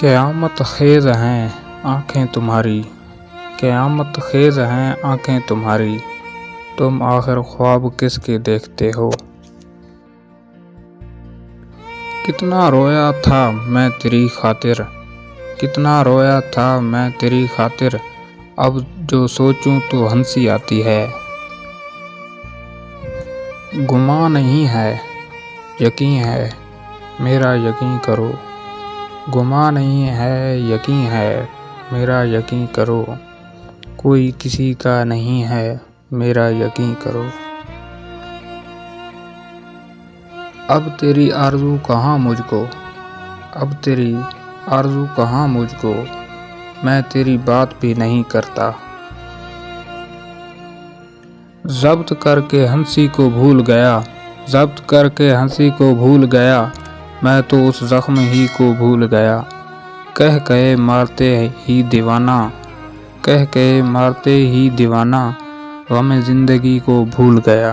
क़यामत ख़ेज़ हैं आँखें तुम्हारी, क़यामत ख़ेज़ हैं आँखें तुम्हारी, तुम आखिर ख्वाब किसके देखते हो। कितना रोया था मैं तेरी खातिर, कितना रोया था मैं तेरी खातिर, अब जो सोचूं तो हंसी आती है। गुमान नहीं है यकीन है, मेरा यकीन करो। गुमान नहीं है यकीन है, मेरा यकीन करो। कोई किसी का नहीं है, मेरा यकीन करो। अब तेरी आरज़ू कहाँ मुझको, अब तेरी आरज़ू कहाँ मुझको, मैं तेरी बात भी नहीं करता। ज़ब्त करके हंसी को भूल गया, ज़ब्त करके हंसी को भूल गया, मैं तो उस ज़ख्म ही को भूल गया। कह कहे मारते ही दीवाना, कह कहे मारते ही दीवाना, गम ज़िंदगी को भूल गया।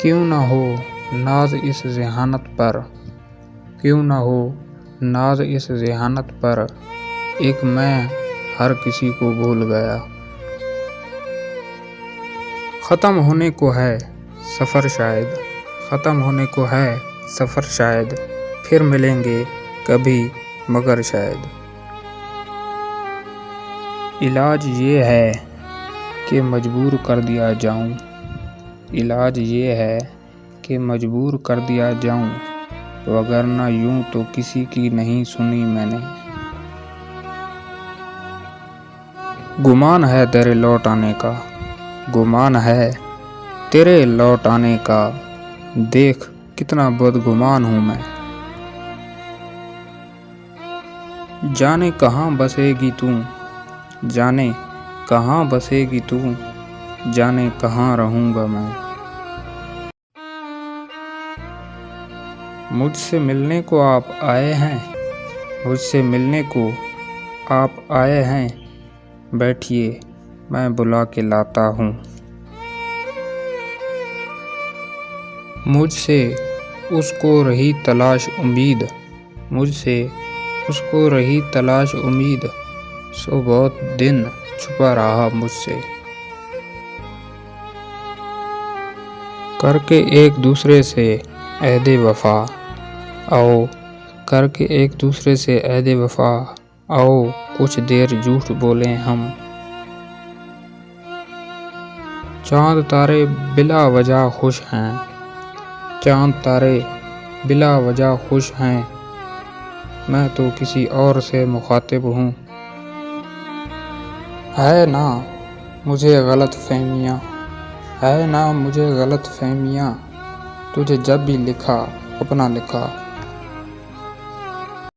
क्यों न हो नाज इस ज़हानत पर, क्यों न हो नाज इस ज़हानत पर, एक मैं हर किसी को भूल गया। ख़त्म होने को है सफ़र शायद, ख़त्म होने को है सफ़र शायद, फिर मिलेंगे कभी मगर शायद। इलाज ये है कि मजबूर कर दिया जाऊं, इलाज ये है कि मजबूर कर दिया जाऊं, वगरना यूं तो किसी की नहीं सुनी मैंने। गुमान है तेरे लौट आने का, गुमान है तेरे लौट आने का, देख कितना बदगुमान हूँ मैं। जाने कहाँ बसेगी तू, जाने कहाँ बसेगी तू, जाने कहाँ रहूँगा मैं। मुझसे मिलने को आप आए हैं, मुझसे मिलने को आप आए हैं, बैठिए मैं बुला के लाता हूँ। मुझसे उसको रही तलाश उम्मीद, मुझसे उसको रही तलाश उम्मीद, सो बहुत दिन छुपा रहा मुझसे। करके एक दूसरे से अहदे वफ़ा, आओ करके एक दूसरे से अहदे वफ़ा, आओ कुछ देर झूठ बोलें हम। चाँद तारे बिला वजह खुश हैं, चाँद तारे बिला वजह खुश हैं, मैं तो किसी और से मुखातिब हूँ। है ना मुझे गलत फहमियाँ, है ना मुझे गलत फहमियाँ, तुझे जब भी लिखा अपना लिखा।